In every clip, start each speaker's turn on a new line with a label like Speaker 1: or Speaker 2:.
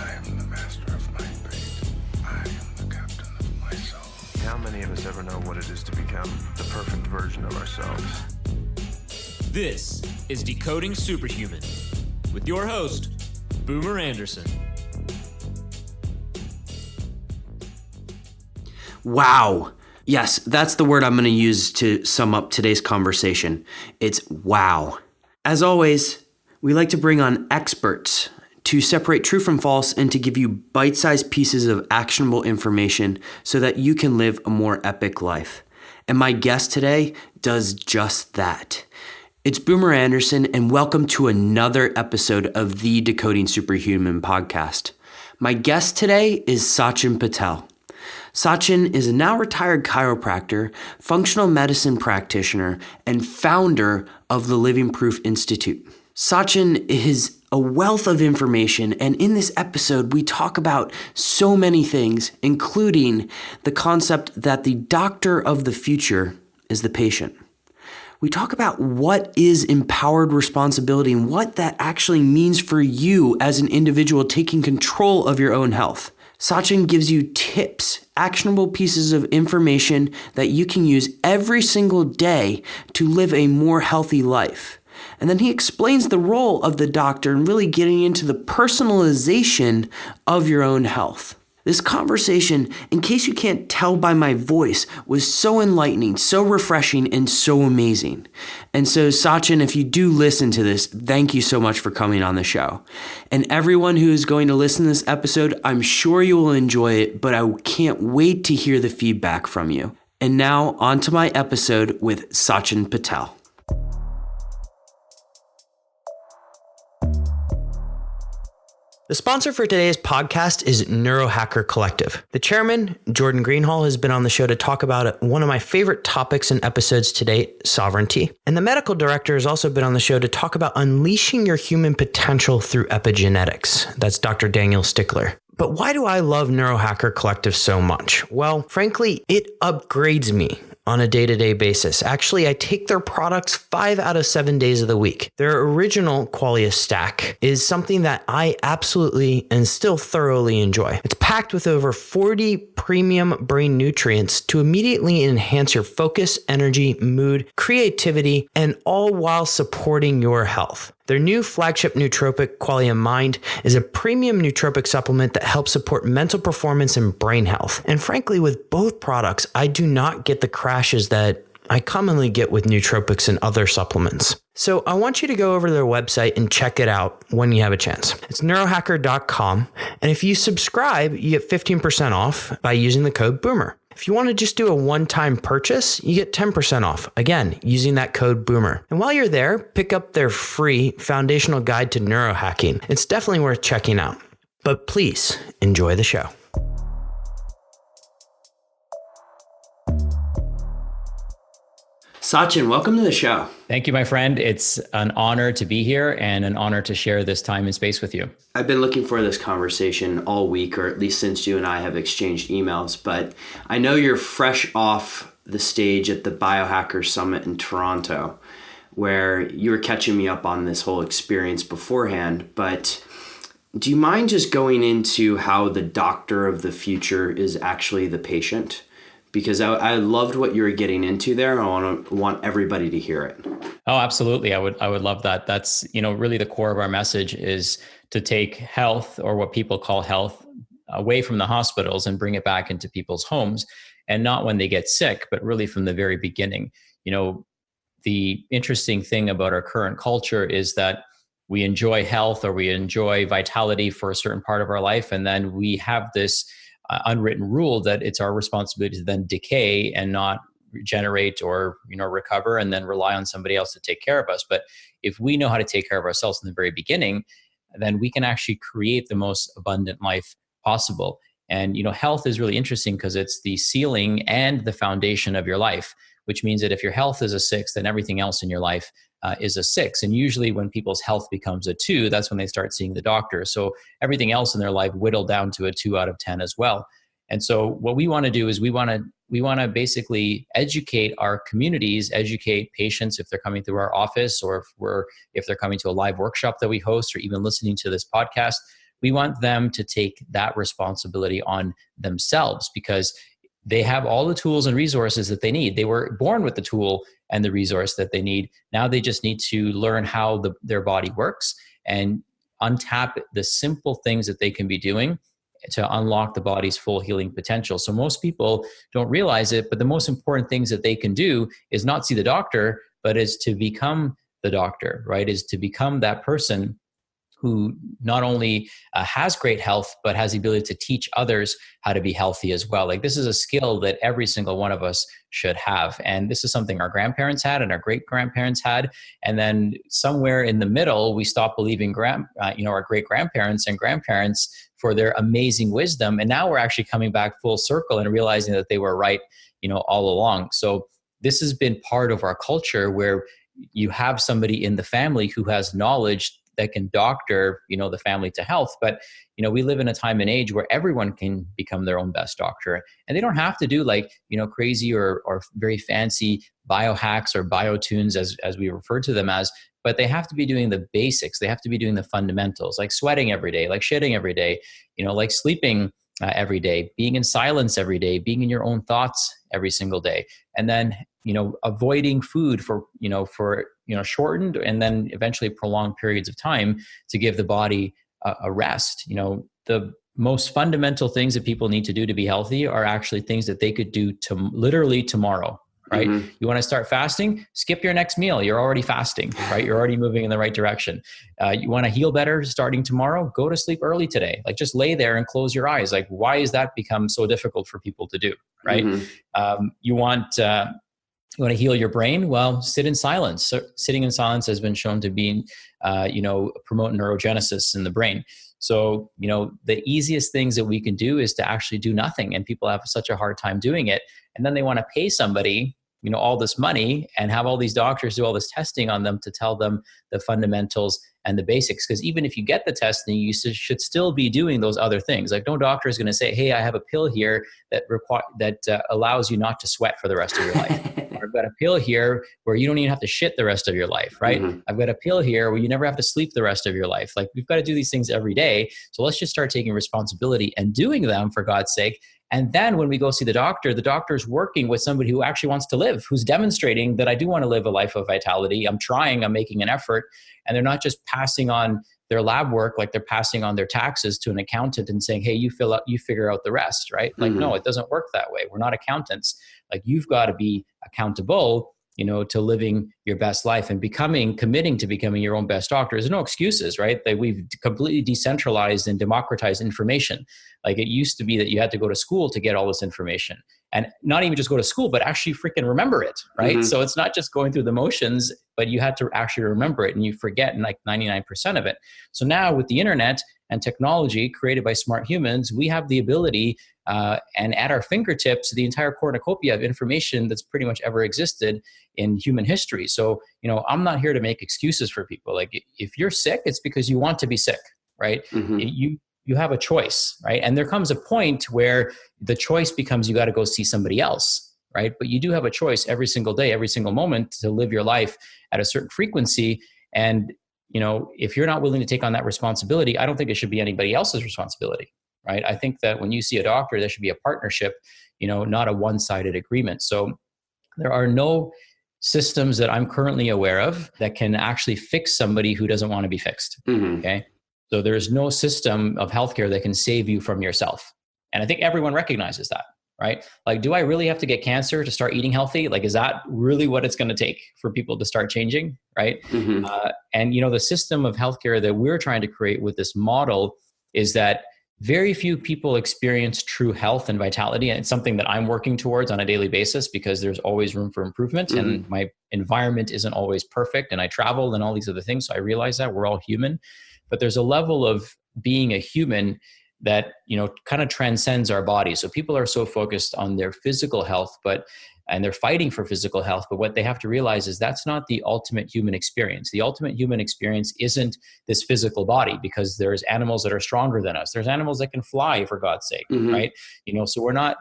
Speaker 1: I am the master of my fate. I am the captain of my soul.
Speaker 2: How many of us ever know what it is to become the perfect version of ourselves?
Speaker 3: This is Decoding Superhuman with your host, Boomer Anderson.
Speaker 4: Wow. Yes, that's the word I'm going to use to sum up today's conversation. It's wow. As always, we like to bring on experts to separate true from false and to give you bite-sized pieces of actionable information so that you can live a more epic life. And my guest today does just that. It's Boomer Anderson, and welcome to another episode of the Decoding Superhuman podcast. My guest today is Sachin Patel. Sachin is a now retired chiropractor, functional medicine practitioner, and founder of the Living Proof Institute. Sachin is a wealth of information, and in this episode, we talk about so many things, including the concept that the doctor of the future is the patient. We talk about what is empowered responsibility and what that actually means for you as an individual taking control of your own health. Sachin gives you tips, actionable pieces of information that you can use every single day to live a more healthy life. And then he explains the role of the doctor and really getting into the personalization of your own health. This conversation, in case you can't tell by my voice, was so enlightening, so refreshing, and so amazing. And so, Sachin, if you do listen to this, thank you so much for coming on the show. And everyone who is going to listen to this episode, I'm sure you will enjoy it, but I can't wait to hear the feedback from you. And now, on to my episode with Sachin Patel. The sponsor for today's podcast is Neurohacker Collective. The chairman, Jordan Greenhall, has been on the show to talk about one of my favorite topics in episodes to date, sovereignty. And the medical director has also been on the show to talk about unleashing your human potential through epigenetics. That's Dr. Daniel Stickler. But why do I love Neurohacker Collective so much? Well, frankly, it upgrades me on a day-to-day basis. Actually, I take their products 5 out of 7 days of the week. Their original Qualia stack is something that I absolutely and still thoroughly enjoy. It's packed with over 40 premium brain nutrients to immediately enhance your focus, energy, mood, creativity, and all while supporting your health. Their new flagship nootropic, Qualia Mind, is a premium nootropic supplement that helps support mental performance and brain health. And frankly, with both products, I do not get the crashes that I commonly get with nootropics and other supplements. So I want you to go over to their website and check it out when you have a chance. It's neurohacker.com. And if you subscribe, you get 15% off by using the code BOOMER. If you want to just do a one-time purchase, you get 10% off, again, using that code BOOMER. And while you're there, pick up their free foundational guide to neurohacking. It's definitely worth checking out. But please, enjoy the show. Sachin, welcome to the show.
Speaker 5: Thank you, my friend. It's an honor to be here and an honor to share this time and space with you.
Speaker 4: I've been looking for this conversation all week, or at least since you and I have exchanged emails, but I know you're fresh off the stage at the Biohacker Summit in Toronto, where you were catching me up on this whole experience beforehand, but do you mind just going into how the doctor of the future is actually the patient? Because I loved what you were getting into there. I want everybody to hear it.
Speaker 5: Oh, absolutely. I would love that. That's, really the core of our message is to take health, or what people call health, away from the hospitals and bring it back into people's homes, and not when they get sick, but really from the very beginning. The interesting thing about our current culture is that we enjoy health, or we enjoy vitality for a certain part of our life. And then we have this unwritten rule that it's our responsibility to then decay and not regenerate or recover, and then rely on somebody else to take care of us. But if we know how to take care of ourselves in the very beginning, then we can actually create the most abundant life possible. And health is really interesting because it's the ceiling and the foundation of your life, which means that if your health is a 6, then everything else in your life is a 6. And usually when people's health becomes a 2, that's when they start seeing the doctor. So everything else in their life whittle down to a 2 out of 10 as well. And so what we want to do is we want to basically educate our communities, educate patients if they're coming through our office, or if they're coming to a live workshop that we host, or even listening to this podcast. we want them to take that responsibility on themselves, because they have all the tools and resources that they need. They were born with the tool and the resource that they need. Now they just need to learn how their body works and untap the simple things that they can be doing to unlock the body's full healing potential. So most people don't realize it, but the most important things that they can do is not see the doctor, but is to become the doctor, right? Is to become that person who not only has great health, but has the ability to teach others how to be healthy as well. Like, this is a skill that every single one of us should have. And this is something our grandparents had and our great grandparents had. And then somewhere in the middle, we stopped believing our great grandparents and grandparents for their amazing wisdom. And now we're actually coming back full circle and realizing that they were right, all along. So this has been part of our culture, where you have somebody in the family who has knowledge that can doctor, the family to health. But, we live in a time and age where everyone can become their own best doctor, and they don't have to do crazy or very fancy biohacks or biotunes as we refer to them as, but they have to be doing the basics. They have to be doing the fundamentals, like sweating every day, like shitting every day, like sleeping every day, being in silence every day, being in your own thoughts every single day. And then, avoiding food for shortened and then eventually prolonged periods of time to give the body a rest. The most fundamental things that people need to do to be healthy are actually things that they could do to literally tomorrow, right? Mm-hmm. You want to start fasting, skip your next meal. You're already fasting, right? You're already moving in the right direction. You want to heal better starting tomorrow, go to sleep early today. Like, just lay there and close your eyes. Like, why has that become so difficult for people to do, right? Mm-hmm. You want to heal your brain? Well, sit in silence. So sitting in silence has been shown to be, promote neurogenesis in the brain. So, the easiest things that we can do is to actually do nothing. And people have such a hard time doing it. And then they want to pay somebody, all this money and have all these doctors do all this testing on them to tell them the fundamentals and the basics. Because even if you get the testing, you should still be doing those other things. Like, no doctor is going to say, hey, I have a pill here that allows you not to sweat for the rest of your life. I've got a pill here where you don't even have to shit the rest of your life, right? Mm-hmm. I've got a pill here where you never have to sleep the rest of your life. Like, we've got to do these things every day. So let's just start taking responsibility and doing them, for God's sake. And then when we go see the doctor's working with somebody who actually wants to live, who's demonstrating that I do want to live a life of vitality. I'm trying, I'm making an effort. And they're not just passing on their lab work like they're passing on their taxes to an accountant and saying, hey, you figure out the rest, right? Like, no, it doesn't work that way. We're not accountants. Like, you've got to be accountable, to living your best life and committing to becoming your own best doctor. There's no excuses, right? That we've completely decentralized and democratized information. Like, it used to be that you had to go to school to get all this information, and not even just go to school, but actually freaking remember it, right? Mm-hmm. So it's not just going through the motions, but you had to actually remember it, and you forget 99% of it. So now with the internet and technology created by smart humans, we have the ability and at our fingertips, the entire cornucopia of information that's pretty much ever existed in human history. So, I'm not here to make excuses for people. Like, if you're sick, it's because you want to be sick, right? Mm-hmm. You have a choice, right? And there comes a point where the choice becomes you got to go see somebody else, right? But you do have a choice every single day, every single moment to live your life at a certain frequency. And, if you're not willing to take on that responsibility, I don't think it should be anybody else's responsibility, right? I think that when you see a doctor, there should be a partnership, not a one-sided agreement. So there are no systems that I'm currently aware of that can actually fix somebody who doesn't want to be fixed, okay? So there's no system of healthcare that can save you from yourself. And I think everyone recognizes that, right? Like, do I really have to get cancer to start eating healthy? Like, is that really what it's going to take for people to start changing, right? Mm-hmm. And, the system of healthcare that we're trying to create with this model is that very few people experience true health and vitality. And it's something that I'm working towards on a daily basis, because there's always room for improvement. Mm-hmm. And my environment isn't always perfect. And I travel and all these other things. So I realize that we're all human. But there's a level of being a human that, kind of transcends our body. So people are so focused on their physical health, and they're fighting for physical health. But what they have to realize is that's not the ultimate human experience. The ultimate human experience isn't this physical body, because there's animals that are stronger than us. There's animals that can fly, for God's sake, mm-hmm. right? So we're not,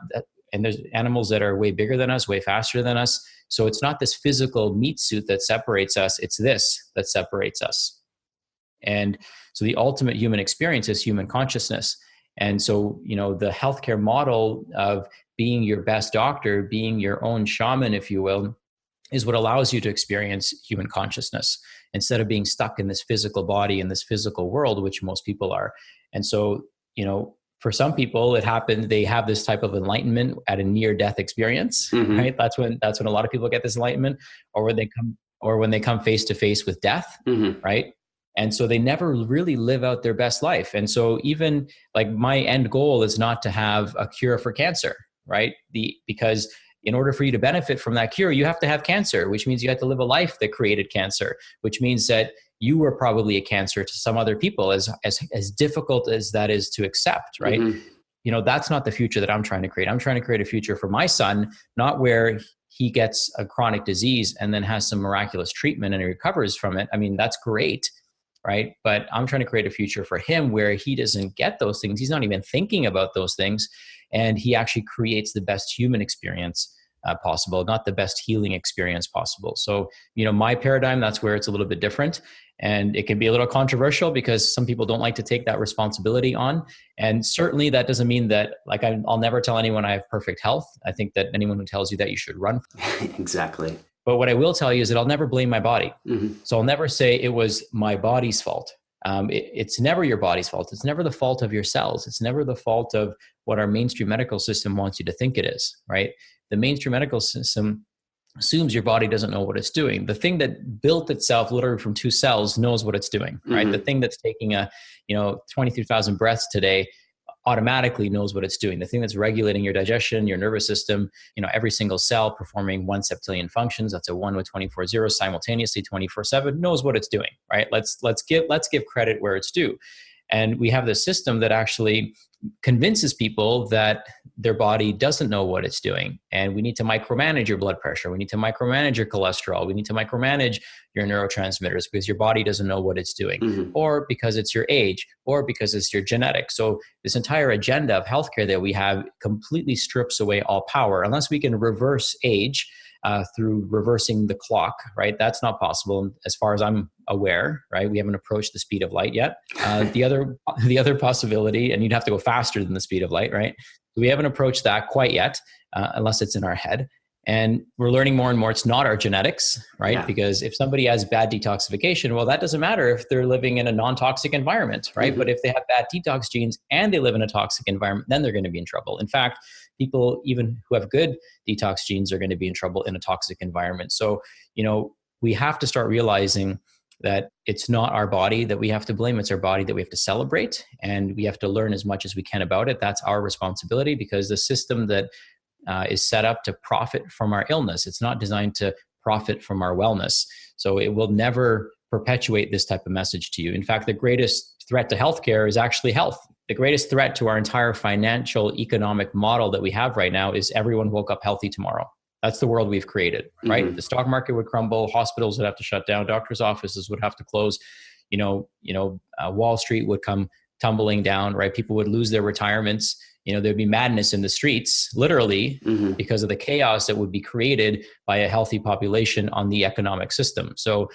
Speaker 5: and there's animals that are way bigger than us, way faster than us. So it's not this physical meat suit that separates us. It's this that separates us. And so the ultimate human experience is human consciousness. And so, the healthcare model of being your best doctor, being your own shaman, if you will, is what allows you to experience human consciousness instead of being stuck in this physical body, in this physical world, which most people are. And so, for some people, it happens, they have this type of enlightenment at a near-death experience, right? That's when a lot of people get this enlightenment, or when they come face to face with death, right? And so they never really live out their best life. And so even like my end goal is not to have a cure for cancer, right? Because in order for you to benefit from that cure, you have to have cancer, which means you have to live a life that created cancer, which means that you were probably a cancer to some other people, as difficult as that is to accept, right? That's not the future that I'm trying to create. I'm trying to create a future for my son, not where he gets a chronic disease and then has some miraculous treatment and he recovers from it. I mean, that's great, right? But I'm trying to create a future for him where he doesn't get those things. He's not even thinking about those things. And he actually creates the best human experience possible, not the best healing experience possible. So, my paradigm, that's where it's a little bit different. And it can be a little controversial because some people don't like to take that responsibility on. And certainly that doesn't mean that, like, I'll never tell anyone I have perfect health. I think that anyone who tells you that, you should run.
Speaker 4: Exactly.
Speaker 5: But what I will tell you is that I'll never blame my body. So I'll never say it was my body's fault. It's never your body's fault. It's never the fault of your cells. It's never the fault of what our mainstream medical system wants you to think it is, right? The mainstream medical system assumes your body doesn't know what it's doing. The thing that built itself literally from 2 cells knows what it's doing, right? The thing that's taking 23,000 breaths today automatically knows what it's doing. The thing that's regulating your digestion, your nervous system, every single cell performing 1 septillion functions, that's a 1 with 24 zeros simultaneously 24/7, knows what it's doing, right? Let's give credit where it's due. And we have this system that actually convinces people that their body doesn't know what it's doing. And we need to micromanage your blood pressure. We need to micromanage your cholesterol. We need to micromanage your neurotransmitters because your body doesn't know what it's doing, or because it's your age, or because it's your genetics. So this entire agenda of healthcare that we have completely strips away all power. Unless we can reverse age through reversing the clock, right? That's not possible as far as I'm aware, right? We haven't approached the speed of light yet. The other possibility, and you'd have to go faster than the speed of light, right? We haven't approached that quite yet, unless it's in our head. And we're learning more and more it's not our genetics, right? Yeah. Because if somebody has bad detoxification, well, that doesn't matter if they're living in a non-toxic environment, right? But if they have bad detox genes and they live in a toxic environment, then they're going to be in trouble. In fact, people even who have good detox genes are going to be in trouble in a toxic environment. So, we have to start realizing that it's not our body that we have to blame. It's our body that we have to celebrate. And we have to learn as much as we can about it. That's our responsibility, because the system that is set up to profit from our illness, it's not designed to profit from our wellness. So it will never perpetuate this type of message to you. In fact, the greatest threat to healthcare is actually health. The greatest threat to our entire financial economic model that we have right now is everyone woke up healthy tomorrow. That's the world we've created, right? The stock market would crumble, hospitals would have to shut down, doctors' offices would have to close, Wall Street would come tumbling down, right? People would lose their retirements. There'd be madness in the streets, literally, because of the chaos that would be created by a healthy population on the economic system. So,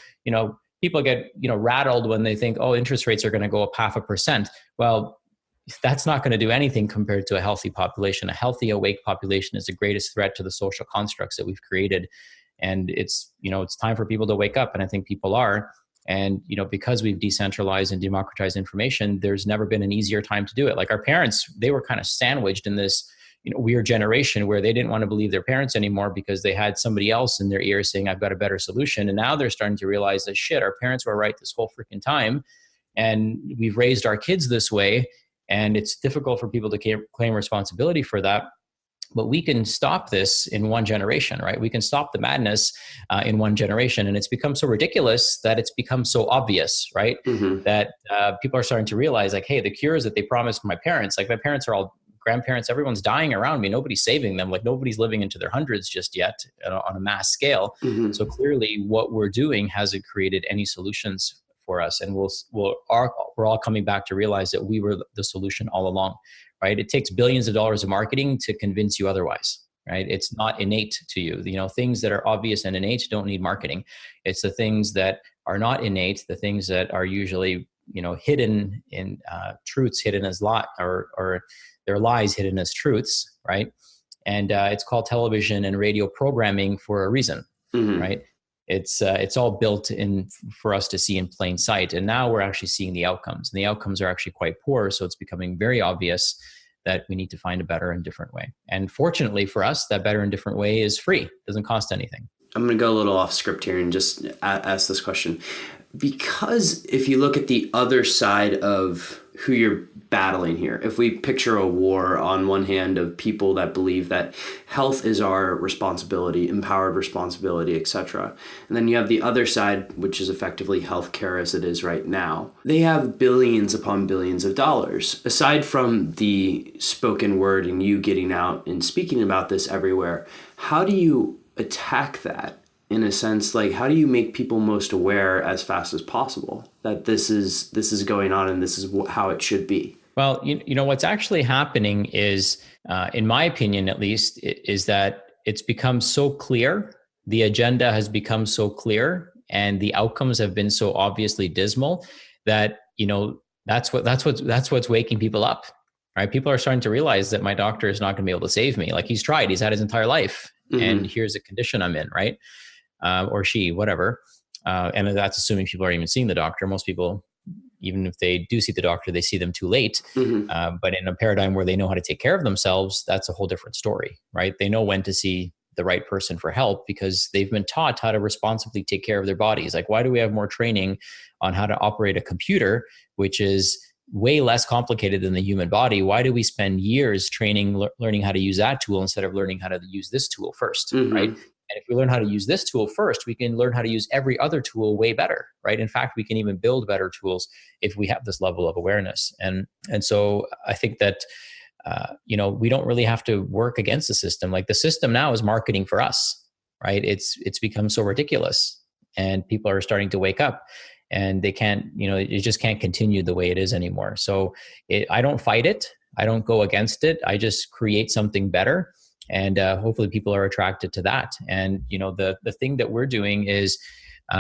Speaker 5: people get, rattled when they think, oh, interest rates are going to go up 0.5%. Well, that's not going to do anything compared to a healthy population. A healthy, awake population is the greatest threat to the social constructs that we've created. And it's time for people to wake up. And I think people are. And, because we've decentralized and democratized information, there's never been an easier time to do it. Like our parents, they were kind of sandwiched in this, weird generation where they didn't want to believe their parents anymore because they had somebody else in their ear saying, I've got a better solution. And now they're starting to realize that shit, our parents were right this whole freaking time. And we've raised our kids this way. And it's difficult for people to claim responsibility for that. But we can stop this in one generation, right? We can stop the madness in one generation. And it's become so ridiculous that it's become so obvious, right? That people are starting to realize, like, hey, the cures that they promised my parents, like my parents are all grandparents, everyone's dying around me. Nobody's saving them. Like nobody's living into their hundreds just yet on a mass scale. So clearly what we're doing hasn't created any solutions for us. And we're all coming back to realize that we were the solution all along, right? It takes billions of dollars of marketing to convince you otherwise, right? It's not innate to you. Things that are obvious and innate don't need marketing. It's the things that are not innate, the things that are usually hidden in truths, hidden as or their lies hidden as truths, right? And it's called television and radio programming for a reason, right? It's all built in for us to see in plain sight. And now we're actually seeing the outcomes, and the outcomes are actually quite poor. So it's becoming very obvious that we need to find a better and different way. And fortunately for us, that better and different way is free. It doesn't cost anything.
Speaker 4: I'm going to go a little off script here and just ask this question. Because if you look at the other side of who you're battling here, if we picture a war on one hand of people that believe that health is our responsibility, empowered responsibility, etc., and then you have the other side, which is effectively healthcare as it is right now, they have billions upon billions of dollars. Aside from the spoken word and you getting out and speaking about this everywhere, how do you attack that? In a sense, like, how do you make people most aware as fast as possible that this is going on and this is how it should be?
Speaker 5: Well, what's actually happening is, in my opinion, at least, is that it's become so clear. The agenda has become so clear, and the outcomes have been so obviously dismal that that's what's waking people up. Right? People are starting to realize that my doctor is not going to be able to save me. Like, he's tried; he's had his entire life, and here's the condition I'm in. Right? Or she, whatever. And that's assuming people are even seeing the doctor. Most people, even if they do see the doctor, they see them too late. But in a paradigm where they know how to take care of themselves, that's a whole different story, right? They know when to see the right person for help because they've been taught how to responsibly take care of their bodies. Like, why do we have more training on how to operate a computer, which is way less complicated than the human body? Why do we spend years training, learning how to use that tool instead of learning how to use this tool first, right? And if we learn how to use this tool first, we can learn how to use every other tool way better, right? In fact, we can even build better tools if we have this level of awareness. And so I think that, we don't really have to work against the system. Like, the system now is marketing for us, right? It's become so ridiculous, and people are starting to wake up, and they can't, it just can't continue the way it is anymore. So I don't fight it. I don't go against it. I just create something better. And hopefully people are attracted to that. And, the thing that we're doing is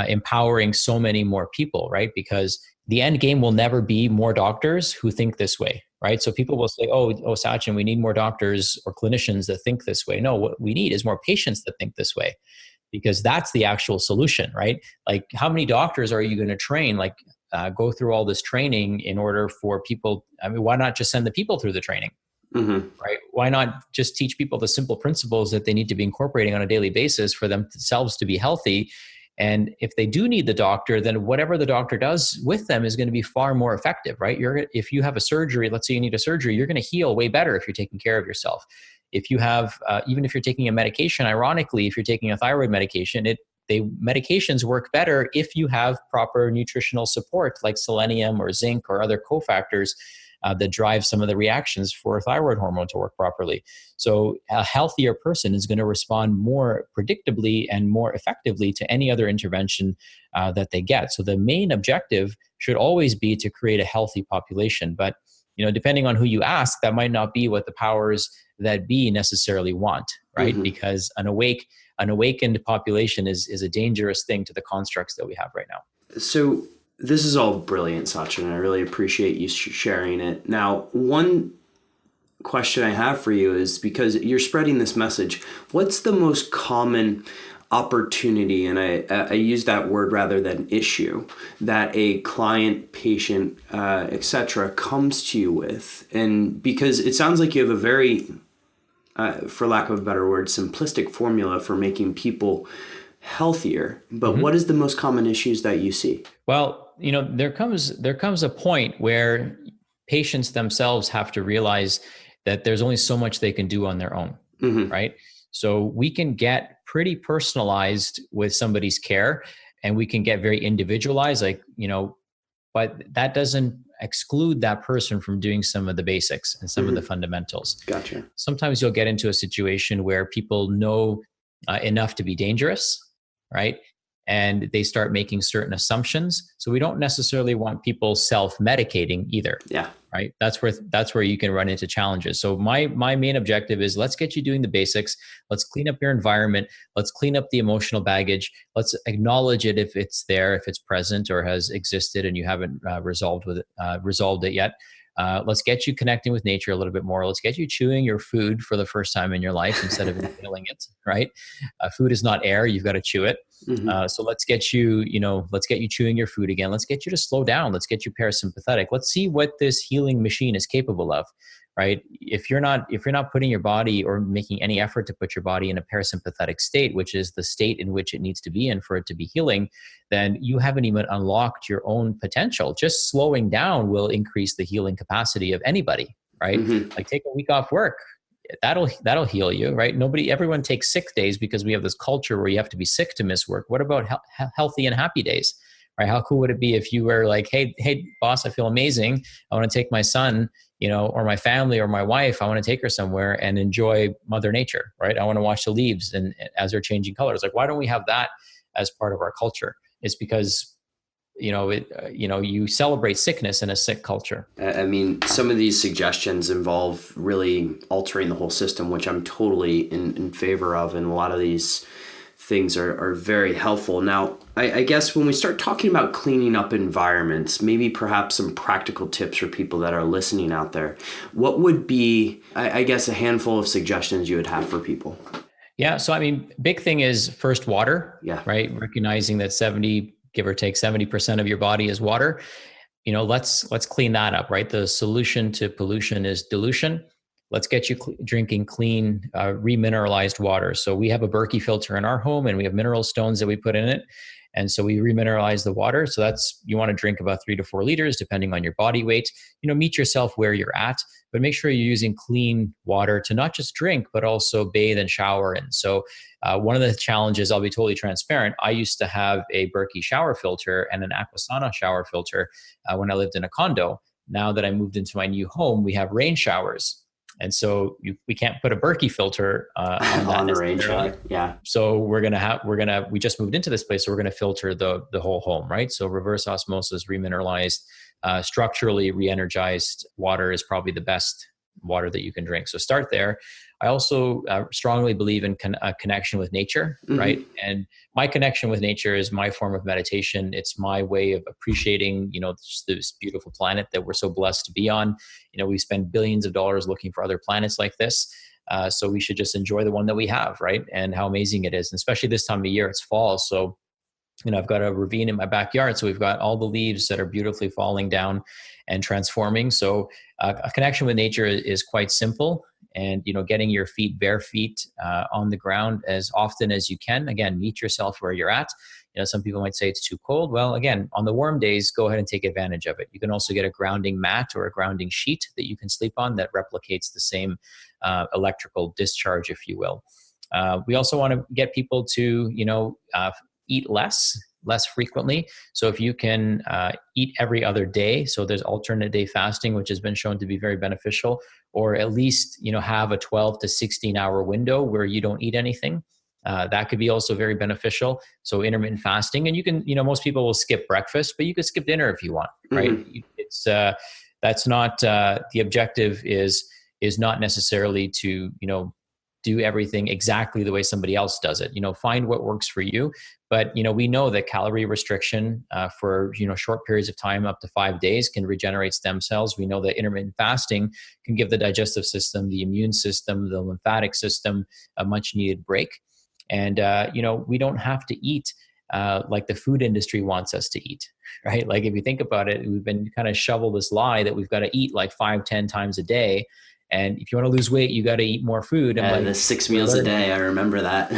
Speaker 5: empowering so many more people, right? Because the end game will never be more doctors who think this way, right? So people will say, oh, Sachin, we need more doctors or clinicians that think this way. No, what we need is more patients that think this way, because that's the actual solution, right? Like, how many doctors are you going to train? Like, go through all this training in order for people. I mean, why not just send the people through the training? Right? Why not just teach people the simple principles that they need to be incorporating on a daily basis for themselves to be healthy? And if they do need the doctor, then whatever the doctor does with them is going to be far more effective, right? If you have a surgery, let's say you need a surgery, you're going to heal way better if you're taking care of yourself. If you have, even if you're taking a medication, ironically, if you're taking a thyroid medication, medications work better if you have proper nutritional support like selenium or zinc or other cofactors that drive some of the reactions for thyroid hormone to work properly. So a healthier person is going to respond more predictably and more effectively to any other intervention that they get. So the main objective should always be to create a healthy population. But depending on who you ask, that might not be what the powers that be necessarily want, right? Because an awakened population is a dangerous thing to the constructs that we have right now.
Speaker 4: So this is all brilliant, Sachin. I really appreciate you sharing it. Now, one question I have for you is, because you're spreading this message, what's the most common opportunity, and I use that word rather than issue, that a client, patient, etc., comes to you with? And because it sounds like you have a very, for lack of a better word, simplistic formula for making people healthier, but what is the most common issues that you see?
Speaker 5: Well, there comes a point where patients themselves have to realize that there's only so much they can do on their own, right? So we can get pretty personalized with somebody's care, and we can get very individualized, but that doesn't exclude that person from doing some of the basics and some of the fundamentals.
Speaker 4: Gotcha.
Speaker 5: Sometimes you'll get into a situation where people know enough to be dangerous, right? And they start making certain assumptions. So we don't necessarily want people self-medicating either.
Speaker 4: Yeah.
Speaker 5: right? That's where you can run into challenges. So my main objective is, let's get you doing the basics. Let's clean up your environment. Let's clean up the emotional baggage. Let's acknowledge it if it's there, if it's present or has existed and you haven't resolved it yet. Let's get you connecting with nature a little bit more. Let's get you chewing your food for the first time in your life instead of inhaling it, right? Food is not air. You've got to chew it. So let's get you chewing your food again. Let's get you to slow down. Let's get you parasympathetic. Let's see what this healing machine is capable of, right? If you're not putting your body or making any effort to put your body in a parasympathetic state, which is the state in which it needs to be in for it to be healing, then you haven't even unlocked your own potential. Just slowing down will increase the healing capacity of anybody, right? Like take a week off work. That'll heal you, right? Everyone takes sick days because we have this culture where you have to be sick to miss work. What about healthy and happy days, right? How cool would it be if you were like, hey, boss, I feel amazing. I want to take my son, or my family or my wife, I want to take her somewhere and enjoy Mother Nature, right? I want to watch the leaves and as they're changing colors. Like, why don't we have that as part of our culture? It's because you celebrate sickness in a sick culture.
Speaker 4: I mean, some of these suggestions involve really altering the whole system, which I'm totally in favor of. And a lot of these things are very helpful. Now, I guess when we start talking about cleaning up environments, maybe perhaps some practical tips for people that are listening out there, what would be, I guess, a handful of suggestions you would have for people?
Speaker 5: Yeah. So, I mean, big thing is first water, right? Recognizing that give or take 70% of your body is water. Let's clean that up, right? The solution to pollution is dilution. Let's get you drinking clean, remineralized water. So we have a Berkey filter in our home and we have mineral stones that we put in it. And so we remineralize the water. So you want to drink about 3 to 4 liters, depending on your body weight. Meet yourself where you're at, but make sure you're using clean water to not just drink, but also bathe and shower in. So one of the challenges, I'll be totally transparent, I used to have a Berkey shower filter and an Aquasana shower filter when I lived in a condo. Now that I moved into my new home, we have rain showers. And so we can't put a Berkey filter on
Speaker 4: the rain shower. Yeah.
Speaker 5: So we just moved into this place, so we're going to filter the whole home, right? So reverse osmosis, remineralized, structurally re-energized water is probably the best water that you can drink. So start there. I also strongly believe in a connection with nature, right? And my connection with nature is my form of meditation. It's my way of appreciating, just this beautiful planet that we're so blessed to be on. We spend billions of dollars looking for other planets like this. So we should just enjoy the one that we have, right? And how amazing it is. And especially this time of year, it's fall. So, I've got a ravine in my backyard. So we've got all the leaves that are beautifully falling down and transforming. So a connection with nature is quite simple. And, getting your bare feet on the ground as often as you can. Again, meet yourself where you're at. Some people might say it's too cold. Well, again, on the warm days, go ahead and take advantage of it. You can also get a grounding mat or a grounding sheet that you can sleep on that replicates the same electrical discharge, if you will. We also want to get people to, eat less frequently. So if you can eat every other day, so there's alternate day fasting, which has been shown to be very beneficial, or at least, have a 12 to 16 hour window where you don't eat anything. That could be also very beneficial. So intermittent fasting, and you can, most people will skip breakfast, but you could skip dinner if you want, right? It's, that's not, the objective is not necessarily to, do everything exactly the way somebody else does it. Find what works for you. But, we know that calorie restriction for, short periods of time, up to 5 days, can regenerate stem cells. We know that intermittent fasting can give the digestive system, the immune system, the lymphatic system a much needed break. And, we don't have to eat like the food industry wants us to eat, right? Like if you think about it, we've been kind of shoveled this lie that we've got to eat like 5-10 times a day. And if you want to lose weight, you got to eat more food. And
Speaker 4: the 6 meals a day. I remember that.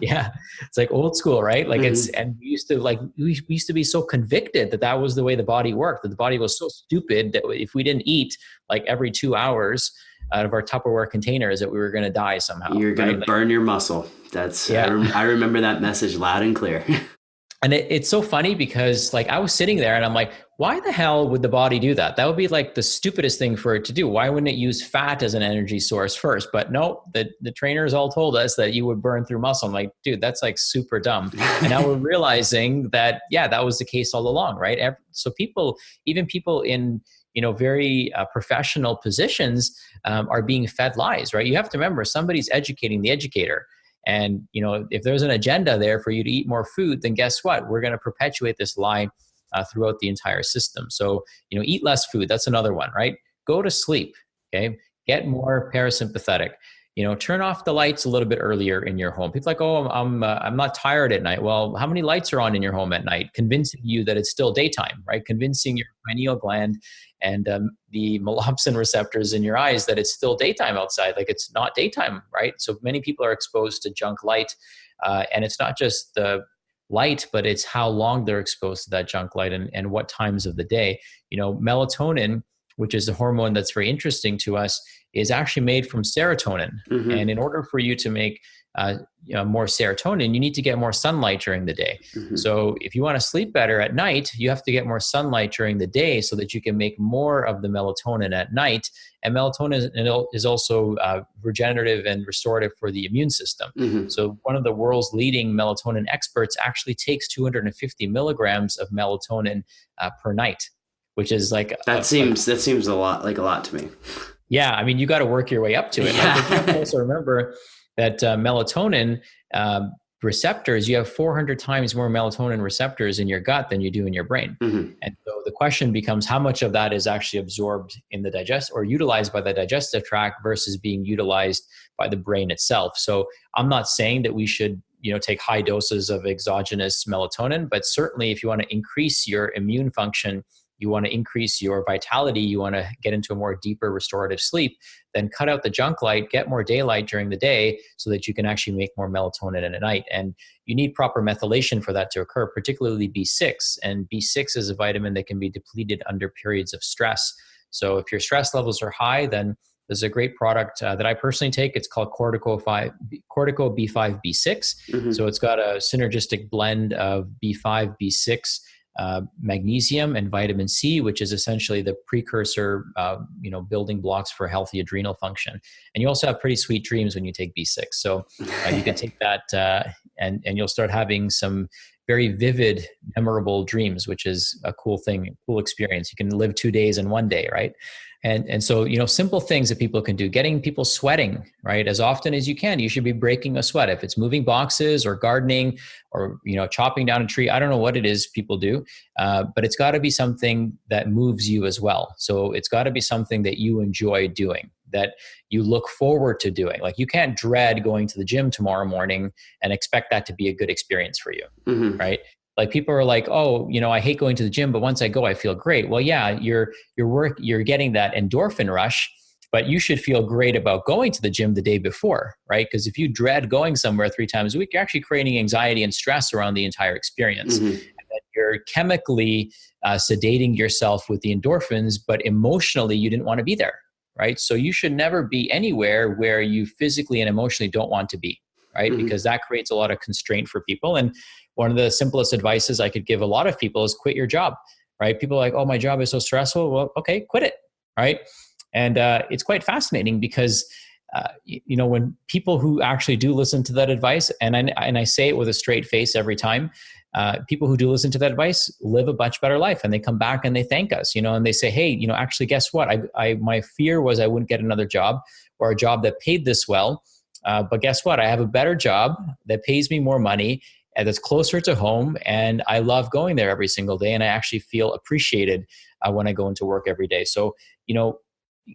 Speaker 5: Yeah. It's like old school, right? Like and we used to be so convicted that was the way the body worked, that the body was so stupid that if we didn't eat like every 2 hours out of our Tupperware containers, that we were going to die somehow.
Speaker 4: You're going to burn your muscle. That's, I remember that message loud and clear.
Speaker 5: And it's so funny because like I was sitting there and I'm like, why the hell would the body do that? That would be like the stupidest thing for it to do. Why wouldn't it use fat as an energy source first? But no, the trainers all told us that you would burn through muscle. I'm like, dude, that's like super dumb. And now we're realizing that, yeah, that was the case all along, right? So people, even people in, very professional positions are being fed lies, right? You have to remember somebody's educating the educator. And, if there's an agenda there for you to eat more food, then guess what? We're going to perpetuate this lie throughout the entire system. So, eat less food. That's another one, right? Go to sleep. Okay. Get more parasympathetic. Turn off the lights a little bit earlier in your home. People are like, oh, I'm not tired at night. Well, how many lights are on in your home at night? Convincing you that it's still daytime, right? Convincing your pineal gland and the melopsin receptors in your eyes that it's still daytime outside. Like it's not daytime, right? So many people are exposed to junk light, and it's not just the light, but it's how long they're exposed to that junk light and what times of the day. Melatonin, which is a hormone that's very interesting to us, is actually made from serotonin.
Speaker 4: Mm-hmm.
Speaker 5: And in order for you to make more serotonin, you need to get more sunlight during the day.
Speaker 4: Mm-hmm.
Speaker 5: So if you want to sleep better at night, you have to get more sunlight during the day so that you can make more of the melatonin at night. And melatonin is also regenerative and restorative for the immune system.
Speaker 4: Mm-hmm.
Speaker 5: So one of the world's leading melatonin experts actually takes 250 milligrams of melatonin per night, which is like
Speaker 4: that seems a lot to me.
Speaker 5: Yeah, I mean, you got to work your way up to it.
Speaker 4: Yeah.
Speaker 5: Like, you have to also remember that melatonin receptors, you have 400 times more melatonin receptors in your gut than you do in your brain.
Speaker 4: Mm-hmm.
Speaker 5: And so the question becomes how much of that is actually absorbed in the or utilized by the digestive tract versus being utilized by the brain itself. So I'm not saying that we should take high doses of exogenous melatonin, but certainly if you want to increase your immune function, you want to increase your vitality, you want to get into a more deeper restorative sleep, then cut out the junk light, get more daylight during the day so that you can actually make more melatonin at night. And you need proper methylation for that to occur, particularly B6. And B6 is a vitamin that can be depleted under periods of stress. So if your stress levels are high, then there's a great product that I personally take. It's called Cortico B5 B6.
Speaker 4: Mm-hmm.
Speaker 5: So it's got a synergistic blend of B5, B6, magnesium and vitamin C, which is essentially the precursor, building blocks for healthy adrenal function. And you also have pretty sweet dreams when you take B6. So you can take that and you'll start having some very vivid, memorable dreams, which is a cool thing, a cool experience. You can live 2 days in 1 day, right? And so, simple things that people can do, getting people sweating, right? As often as you can, you should be breaking a sweat. If it's moving boxes or gardening or, chopping down a tree, I don't know what it is people do, but it's got to be something that moves you as well. So it's got to be something that you enjoy doing, that you look forward to doing. Like you can't dread going to the gym tomorrow morning and expect that to be a good experience for you,
Speaker 4: Mm-hmm.
Speaker 5: right? Like people are like, oh, I hate going to the gym, but once I go, I feel great. Well, yeah, you're getting that endorphin rush, but you should feel great about going to the gym the day before, right? Because if you dread going somewhere 3 times a week, you're actually creating anxiety and stress around the entire experience.
Speaker 4: Mm-hmm.
Speaker 5: And that you're chemically sedating yourself with the endorphins, but emotionally you didn't want to be there, right? So you should never be anywhere where you physically and emotionally don't want to be, right?
Speaker 4: Mm-hmm.
Speaker 5: Because that creates a lot of constraint for people. And one of the simplest advices I could give a lot of people is quit your job, right? People are like, oh, my job is so stressful. Well, okay, quit it, right? And it's quite fascinating because, when people who actually do listen to that advice, and I say it with a straight face every time, people who do listen to that advice live a much better life, and they come back and they thank us, and they say, hey, actually, guess what? My fear was I wouldn't get another job or a job that paid this well. But guess what? I have a better job that pays me more money and that's closer to home. And I love going there every single day. And I actually feel appreciated when I go into work every day. So,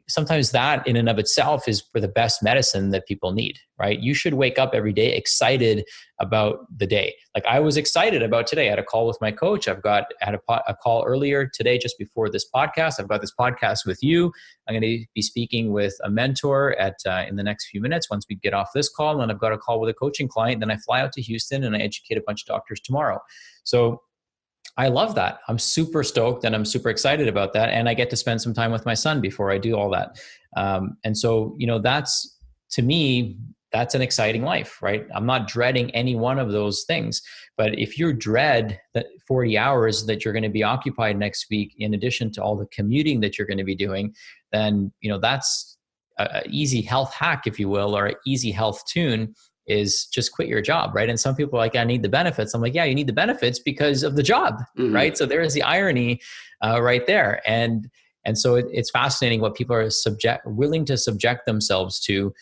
Speaker 5: sometimes that in and of itself is for the best medicine that people need, right? You should wake up every day excited about the day. Like I was excited about today. I had a call with my coach. I had a call earlier today, just before this podcast. I've got this podcast with you. I'm going to be speaking with a mentor in the next few minutes once we get off this call. And then I've got a call with a coaching client. Then I fly out to Houston and I educate a bunch of doctors tomorrow. So I love that. I'm super stoked and I'm super excited about that. And I get to spend some time with my son before I do all that. And so, that's, to me, that's an exciting life, right? I'm not dreading any one of those things. But if you dread that 40 hours that you're going to be occupied next week, in addition to all the commuting that you're going to be doing, then, that's a easy health hack, if you will, or an easy health tune is just quit your job, right? And some people are like, I need the benefits. I'm like, yeah, you need the benefits because of the job, right? So there is the irony right there. And so it's fascinating what people are willing to subject themselves to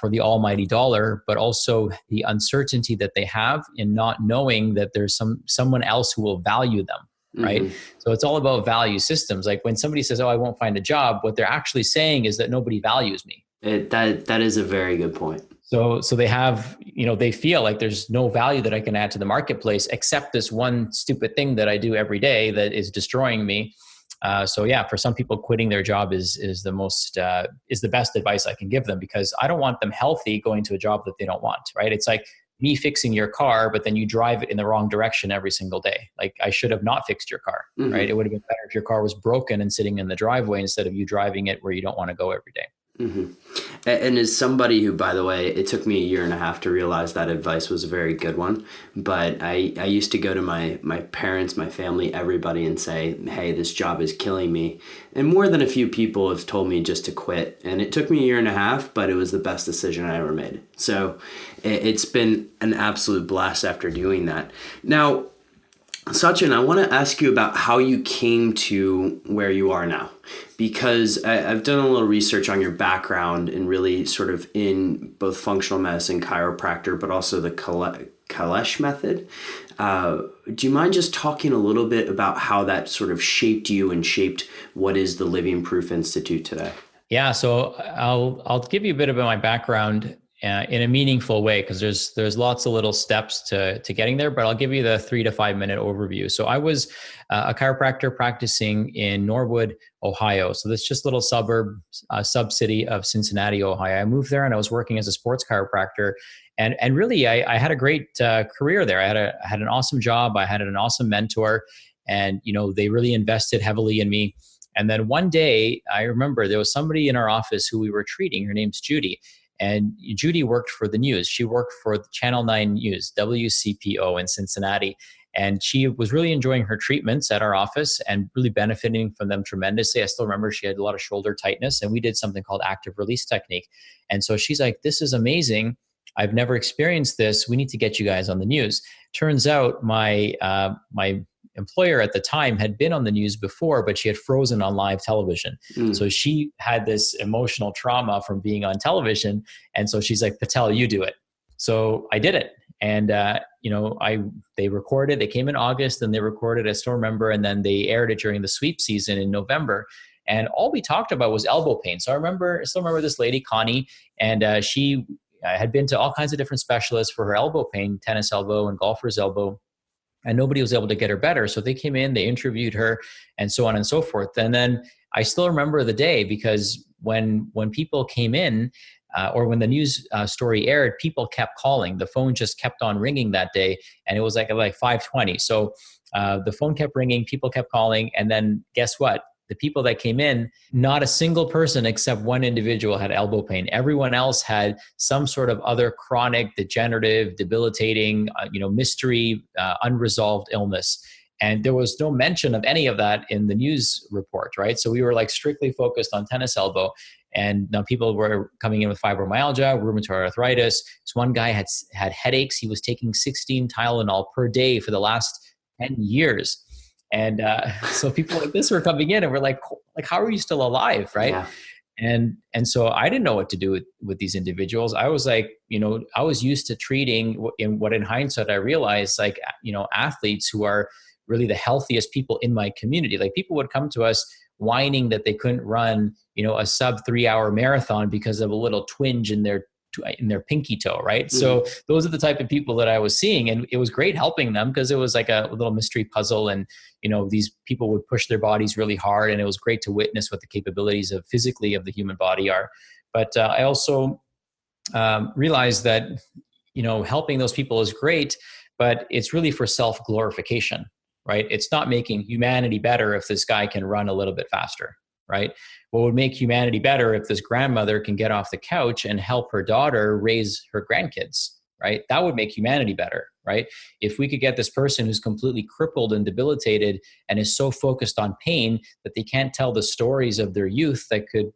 Speaker 5: for the almighty dollar, but also the uncertainty that they have in not knowing that there's someone else who will value them, right? So it's all about value systems. Like when somebody says, oh, I won't find a job, what they're actually saying is that nobody values me.
Speaker 4: That is a very good point.
Speaker 5: So they have, they feel like there's no value that I can add to the marketplace except this one stupid thing that I do every day that is destroying me. So yeah, for some people, quitting their job is the best advice I can give them, because I don't want them healthy going to a job that they don't want, right? It's like me fixing your car, but then you drive it in the wrong direction every single day. Like I should have not fixed your car, right? It would have been better if your car was broken and sitting in the driveway instead of you driving it where you don't want to go every day.
Speaker 4: And as somebody who, by the way, it took me a year and a half to realize that advice was a very good one. But I used to go to my parents, my family, everybody and say, hey, this job is killing me. And more than a few people have told me just to quit. And it took me a year and a half, but it was the best decision I ever made. So it's been an absolute blast after doing that. Now, Sachin, I want to ask you about how you came to where you are now, because I've done a little research on your background and really sort of in both functional medicine, chiropractor, but also the Kalesh method. Do you mind just talking a little bit about how that sort of shaped you and shaped what is the Living Proof Institute today?
Speaker 5: Yeah, so I'll give you a bit about my background in a meaningful way, because there's lots of little steps to getting there, but I'll give you the 3 to 5 minute overview. So I was a chiropractor practicing in Norwood, Ohio. So that's just a little sub-city of Cincinnati, Ohio. I moved there and I was working as a sports chiropractor. And really, I had a great career there. I had an awesome job. I had an awesome mentor, and they really invested heavily in me. And then one day, I remember there was somebody in our office who we were treating. Her name's Judy. And Judy worked for the news. She worked for Channel 9 News, WCPO in Cincinnati. And she was really enjoying her treatments at our office and really benefiting from them tremendously. I still remember she had a lot of shoulder tightness, and we did something called active release technique. And so she's like, this is amazing. I've never experienced this. We need to get you guys on the news. Turns out my employer at the time had been on the news before, but she had frozen on live television. So she had this emotional trauma from being on television. And so she's like, Patel, you do it. So I did it. And, they recorded, they came in August and they recorded, I still remember, and then they aired it during the sweep season in November. And all we talked about was elbow pain. So I still remember this lady, Connie, and she had been to all kinds of different specialists for her elbow pain, tennis elbow and golfer's elbow. And nobody was able to get her better. So they came in, they interviewed her, and so on and so forth. And then I still remember the day, because when people came in, or when the news story aired, people kept calling. The phone just kept on ringing that day, and it was like 5:20. So the phone kept ringing, people kept calling, and then guess what? The people that came in, not a single person except one individual had elbow pain. Everyone else had some sort of other chronic, degenerative, debilitating, mystery, unresolved illness. And there was no mention of any of that in the news report, right? So we were strictly focused on tennis elbow. And now people were coming in with fibromyalgia, rheumatoid arthritis. This one guy had headaches. He was taking 16 Tylenol per day for the last 10 years. And so people like this were coming in and we're like, how are you still alive, right? Yeah. And so I didn't know what to do with these individuals. I was like, I was used to treating in hindsight, I realized athletes who are really the healthiest people in my community. Like people would come to us whining that they couldn't run, a sub 3 hour marathon because of a little twinge in their pinky toe, right? Mm-hmm. So those are the type of people that I was seeing, and it was great helping them because it was like a little mystery puzzle, and these people would push their bodies really hard, and it was great to witness what the capabilities of physically of the human body are. But I also realized that helping those people is great, but it's really for self-glorification, right? It's not making humanity better if this guy can run a little bit faster, right? What would make humanity better if this grandmother can get off the couch and help her daughter raise her grandkids, right? That would make humanity better, right? If we could get this person who's completely crippled and debilitated and is so focused on pain that they can't tell the stories of their youth that could,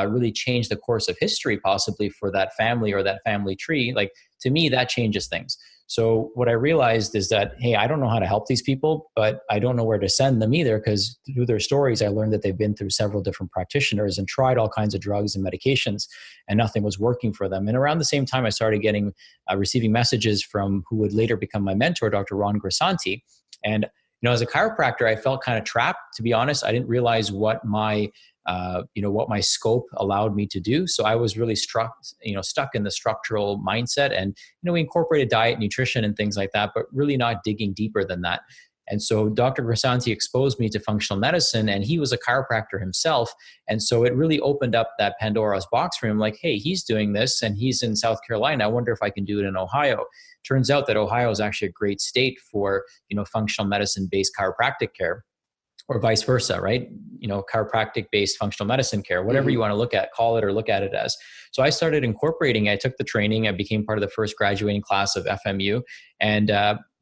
Speaker 5: really change the course of history possibly for that family or that family tree, like, to me, that changes things. So what I realized is that, hey, I don't know how to help these people, but I don't know where to send them either, because through their stories, I learned that they've been through several different practitioners and tried all kinds of drugs and medications, and nothing was working for them. And around the same time, I started receiving messages from who would later become my mentor, Dr. Ron Grisanti. And as a chiropractor, I felt kind of trapped, to be honest. I didn't realize what my scope allowed me to do. So I was really stuck in the structural mindset, and, we incorporated diet, nutrition, and things like that, but really not digging deeper than that. And so Dr. Grisanti exposed me to functional medicine, and he was a chiropractor himself. And so it really opened up that Pandora's box for him. Like, hey, he's doing this and he's in South Carolina. I wonder if I can do it in Ohio. Turns out that Ohio is actually a great state for, functional medicine-based chiropractic care, or vice versa, right? Chiropractic-based functional medicine care, whatever you want to look at it as. So I started incorporating, I took the training, I became part of the first graduating class of FMU, and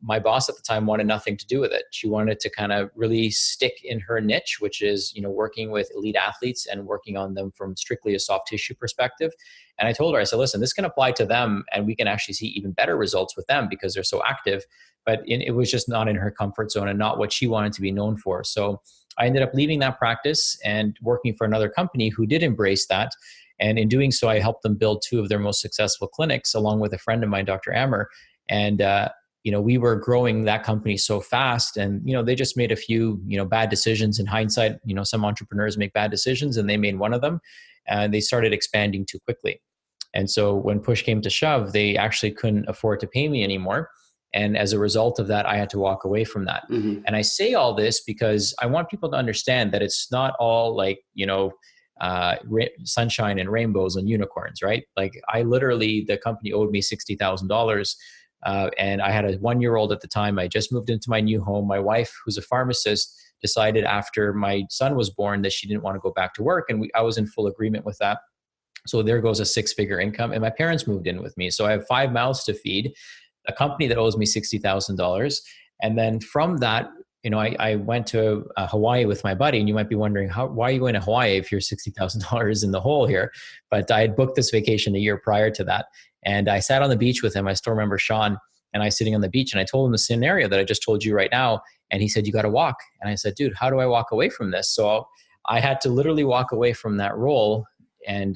Speaker 5: my boss at the time wanted nothing to do with it. She wanted to kind of really stick in her niche, which is, working with elite athletes and working on them from strictly a soft tissue perspective. And I told her, I said, listen, this can apply to them, and we can actually see even better results with them because they're so active. But it was just not in her comfort zone and not what she wanted to be known for. So I ended up leaving that practice and working for another company who did embrace that. And in doing so, I helped them build 2 of their most successful clinics, along with a friend of mine, Dr. Ammer. And, we were growing that company so fast, and, they just made a few, bad decisions in hindsight. Some entrepreneurs make bad decisions, and they made one of them, and they started expanding too quickly. And so when push came to shove, they actually couldn't afford to pay me anymore. And as a result of that, I had to walk away from that. And I say all this because I want people to understand that it's not all like, sunshine and rainbows and unicorns, right? Like, the company owed me $60,000. And I had a 1-year-old at the time. I just moved into my new home. My wife, who's a pharmacist, decided after my son was born that she didn't want to go back to work. And I was in full agreement with that. So there goes a 6-figure income. And my parents moved in with me. So I have 5 mouths to feed, a company that owes me $60,000. And then from that, I went to Hawaii with my buddy, and you might be wondering, why are you going to Hawaii if you're $60,000 in the hole here? But I had booked this vacation a year prior to that. And I sat on the beach with him. I still remember Sean and I sitting on the beach, and I told him the scenario that I just told you right now. And he said, you got to walk. And I said, dude, how do I walk away from this? So I had to literally walk away from that role and,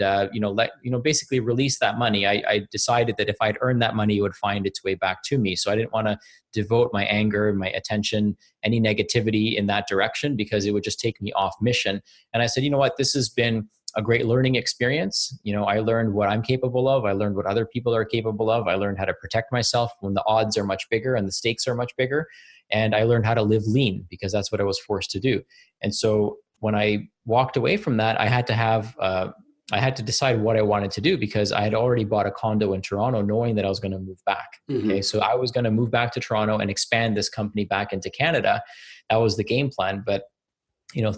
Speaker 5: basically release that money. I decided that if I'd earned that money, it would find its way back to me. So I didn't want to devote my anger, my attention, any negativity in that direction, because it would just take me off mission. And I said, you know what, this has been a great learning experience. I learned what I'm capable of. I learned what other people are capable of. I learned how to protect myself when the odds are much bigger and the stakes are much bigger. And I learned how to live lean, because that's what I was forced to do. And so when I walked away from that, I had to decide what I wanted to do, because I had already bought a condo in Toronto knowing that I was going to move back. Okay. So I was going to move back to Toronto and expand this company back into Canada. That was the game plan. But,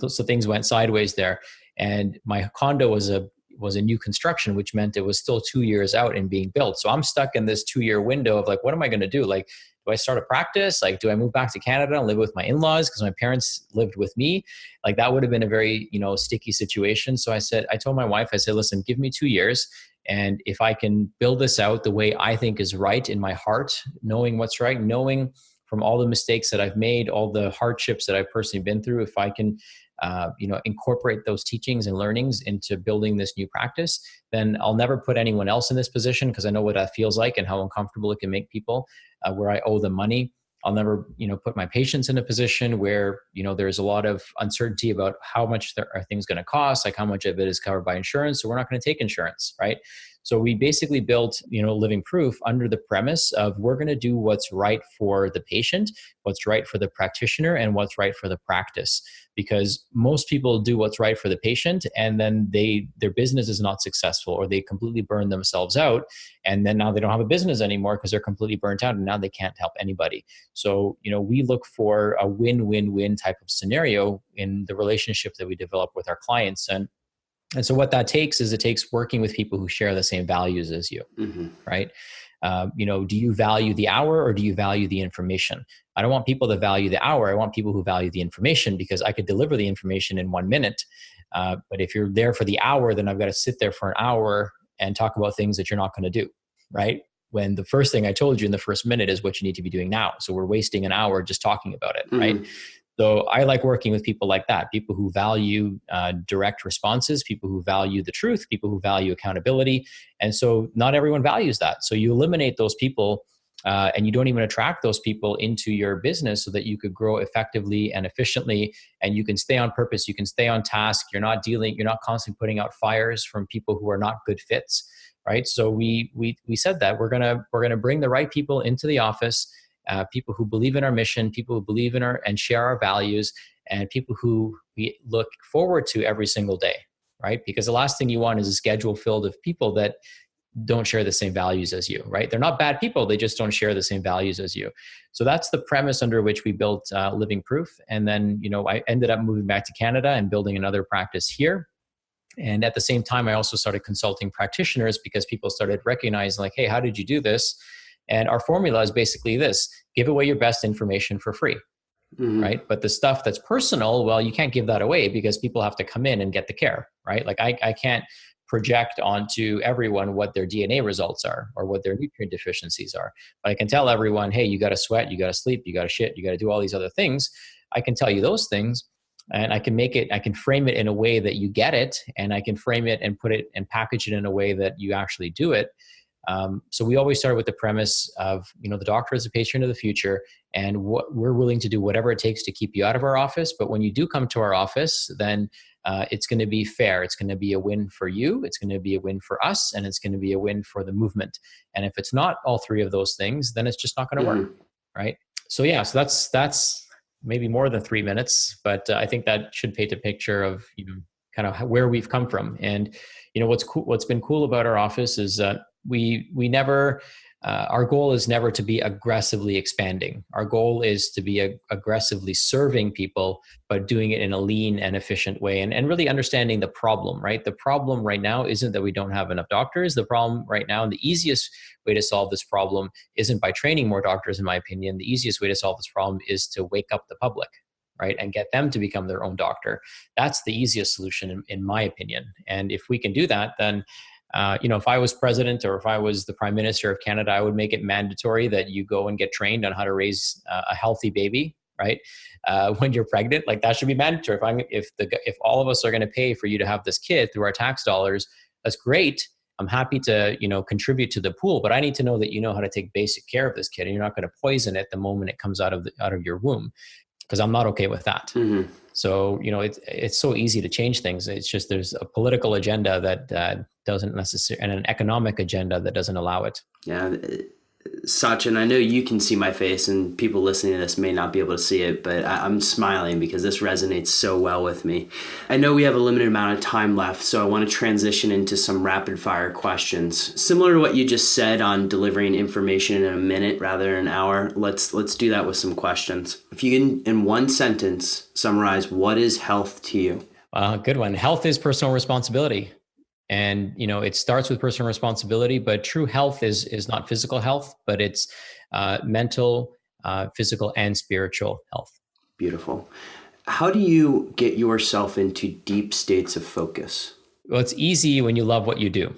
Speaker 5: so things went sideways there. And my condo was a new construction, which meant it was still 2 years out in being built. So I'm stuck in this 2-year window of like, what am I going to do? Like, do I start a practice? Like, do I move back to Canada and live with my in-laws because my parents lived with me? Like, that would have been a very, sticky situation. So I told my wife, I said, listen, give me 2 years. And if I can build this out the way I think is right in my heart, knowing what's right, knowing from all the mistakes that I've made, all the hardships that I've personally been through, if I can, incorporate those teachings and learnings into building this new practice, then I'll never put anyone else in this position, because I know what that feels like and how uncomfortable it can make people where I owe them money. I'll never, put my patients in a position where, there's a lot of uncertainty about how much are things going to cost, like how much of it is covered by insurance. So we're not going to take insurance, right? So we basically built, Living Proof under the premise of we're going to do what's right for the patient, what's right for the practitioner, and what's right for the practice. Because most people do what's right for the patient, and then their business is not successful, or they completely burn themselves out, and then now they don't have a business anymore because they're completely burnt out, and now they can't help anybody. So, we look for a win-win-win type of scenario in the relationship that we develop with our clients. And so what that takes is it takes working with people who share the same values as you, right? Do you value the hour or do you value the information? I don't want people to value the hour. I want people who value the information, because I could deliver the information in 1 minute. But if you're there for the hour, then I've got to sit there for an hour and talk about things that you're not going to do, right? When the first thing I told you in the first minute is what you need to be doing now. So we're wasting an hour just talking about it, right? So I like working with people like that, people who value direct responses, people who value the truth, people who value accountability. And so not everyone values that. So you eliminate those people and you don't even attract those people into your business so that you could grow effectively and efficiently, and you can stay on purpose, you can stay on task. You're not constantly putting out fires from people who are not good fits, right? So we said that we're gonna bring the right people into the office. People who believe in our mission, people who believe in and share our values, and people who we look forward to every single day, right? Because the last thing you want is a schedule filled of people that don't share the same values as you, right? They're not bad people, they just don't share the same values as you. So that's the premise under which we built Living Proof. And then, I ended up moving back to Canada and building another practice here. And at the same time, I also started consulting practitioners because people started recognizing, like, hey, how did you do this? And our formula is basically this: give away your best information for free, right? But the stuff that's personal, well, you can't give that away because people have to come in and get the care, right? Like I can't project onto everyone what their DNA results are or what their nutrient deficiencies are. But I can tell everyone, hey, you got to sweat, you got to sleep, you got to shit, you got to do all these other things. I can tell you those things, and I can frame it in a way that you get it, and I can frame it and put it and package it in a way that you actually do it. So we always start with the premise of, the doctor is the patient of the future, and what we're willing to do whatever it takes to keep you out of our office. But when you do come to our office, then it's going to be fair. It's going to be a win for you. It's going to be a win for us, and it's going to be a win for the movement. And if it's not all three of those things, then it's just not going to work, right? So that's maybe more than 3 minutes, but I think that should paint a picture of kind of where we've come from. And what's been cool about our office is that we never, our goal is never to be aggressively expanding. Our goal is to be aggressively serving people, but doing it in a lean and efficient way, and really understanding the problem, right? The problem right now isn't that we don't have enough doctors. The problem right now, and the easiest way to solve this problem isn't by training more doctors, in my opinion. The easiest way to solve this problem is to wake up the public, right? And get them to become their own doctor. That's the easiest solution in my opinion. And if we can do that, then if I was president or if I was the prime minister of Canada, I would make it mandatory that you go and get trained on how to raise a healthy baby, right? When you're pregnant, like that should be mandatory. If all of us are going to pay for you to have this kid through our tax dollars, that's great. I'm happy to, contribute to the pool, but I need to know that you know how to take basic care of this kid, and you're not going to poison it the moment it comes out of your womb, because I'm not okay with that. So, it's so easy to change things. It's just there's a political agenda that doesn't necessarily, and an economic agenda that doesn't allow it.
Speaker 4: Yeah. Sachin, I know you can see my face, and people listening to this may not be able to see it, but I'm smiling because this resonates so well with me. I know we have a limited amount of time left, so I want to transition into some rapid fire questions. Similar to what you just said on delivering information in a minute rather than an hour, let's do that with some questions. If you can, in one sentence, summarize what is health to you?
Speaker 5: Good one. Health is personal responsibility. And, it starts with personal responsibility, but true health is not physical health, but it's mental, physical, and spiritual health.
Speaker 4: Beautiful. How do you get yourself into deep states of focus?
Speaker 5: Well, it's easy when you love what you do.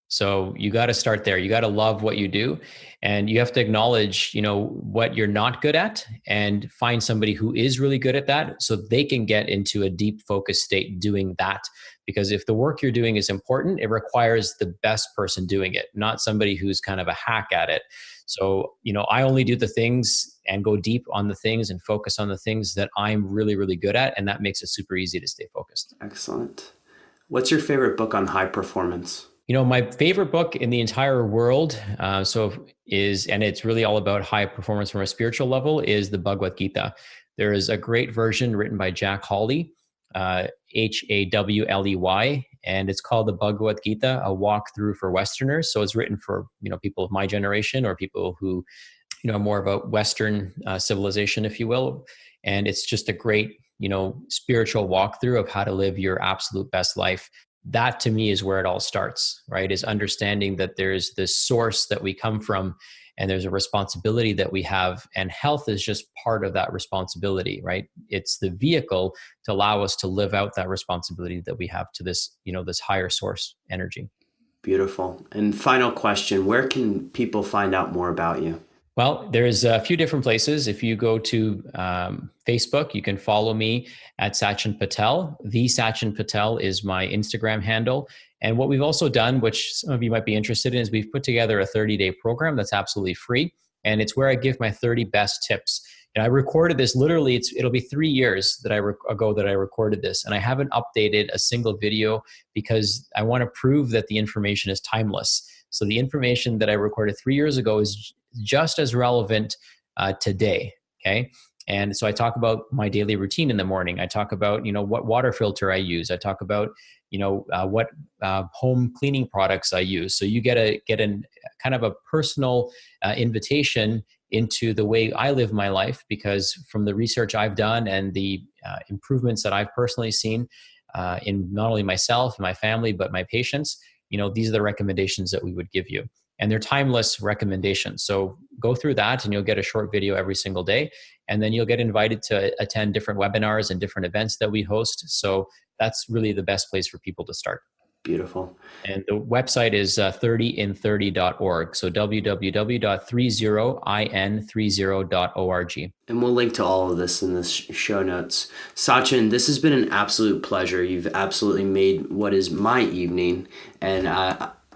Speaker 5: So you got to start there. You got to love what you do, and you have to acknowledge, what you're not good at, and find somebody who is really good at that so they can get into a deep focus state doing that. Because if the work you're doing is important, it requires the best person doing it, not somebody who's kind of a hack at it. So, I only do the things and go deep on the things and focus on the things that I'm really, really good at. And that makes it super easy to stay focused.
Speaker 4: Excellent. What's your favorite book on high performance?
Speaker 5: My favorite book in the entire world, and it's really all about high performance from a spiritual level, is the Bhagavad Gita. There is a great version written by Jack Hawley, Hawley, and it's called the Bhagavad Gita, a walkthrough for Westerners. So it's written for people of my generation or people who more about Western civilization, if you will. And it's just a great spiritual walkthrough of how to live your absolute best life. That to me is where it all starts, right? Is understanding that there's this source that we come from and there's a responsibility that we have, and health is just part of that responsibility, right? It's the vehicle to allow us to live out that responsibility that we have to this, this higher source energy.
Speaker 4: Beautiful. And final question, where can people find out more about you?
Speaker 5: Well, there's a few different places. If you go to Facebook, you can follow me at Sachin Patel. The Sachin Patel is my Instagram handle. And what we've also done, which some of you might be interested in, is we've put together a 30-day program that's absolutely free. And it's where I give my 30 best tips. And I recorded this literally, it'll be 3 years ago that I recorded this. And I haven't updated a single video because I want to prove that the information is timeless. So the information that I recorded 3 years ago is just as relevant today, okay? And so I talk about my daily routine in the morning. I talk about, what water filter I use. I talk about, what home cleaning products I use. So you get a kind of a personal invitation into the way I live my life, because from the research I've done and the improvements that I've personally seen in not only myself and my family, but my patients, these are the recommendations that we would give you. And they're timeless recommendations. So go through that and you'll get a short video every single day. And then you'll get invited to attend different webinars and different events that we host. So that's really the best place for people to start.
Speaker 4: Beautiful.
Speaker 5: And the website is 30in30.org. So www.30in30.org.
Speaker 4: And we'll link to all of this in the show notes. Sachin, this has been an absolute pleasure. You've absolutely made what is my evening. And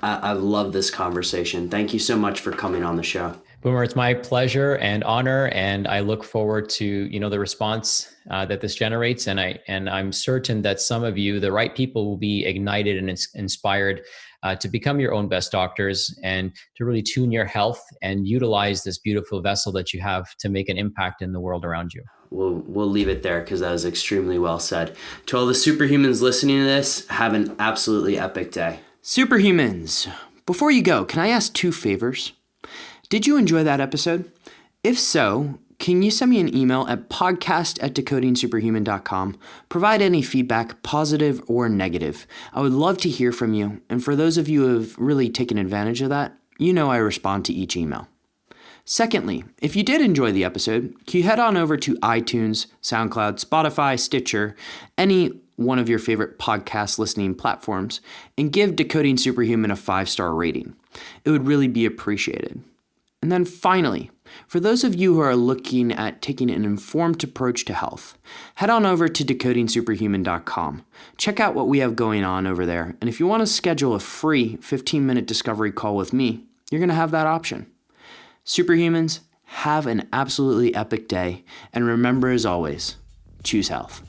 Speaker 4: I love this conversation. Thank you so much for coming on the show.
Speaker 5: Boomer, it's my pleasure and honor, and I look forward to the response that this generates. And I'm certain that some of you, the right people, will be ignited and inspired to become your own best doctors and to really tune your health and utilize this beautiful vessel that you have to make an impact in the world around you.
Speaker 4: We'll leave it there because that was extremely well said. To all the superhumans listening to this, have an absolutely epic day. Superhumans, before you go, can I ask 2 favors? Did you enjoy that episode? If so, can you send me an email at podcast@decodingsuperhuman.com? Provide any feedback, positive or negative. I would love to hear from you. And for those of you who have really taken advantage of that, I respond to each email. Secondly, if you did enjoy the episode, can you head on over to iTunes, SoundCloud, Spotify, Stitcher, any one of your favorite podcast listening platforms, and give Decoding Superhuman a 5-star rating. It would really be appreciated. And then finally, for those of you who are looking at taking an informed approach to health, head on over to decodingsuperhuman.com. Check out what we have going on over there. And if you want to schedule a free 15-minute discovery call with me, you're going to have that option. Superhumans, have an absolutely epic day. And remember, as always, choose health.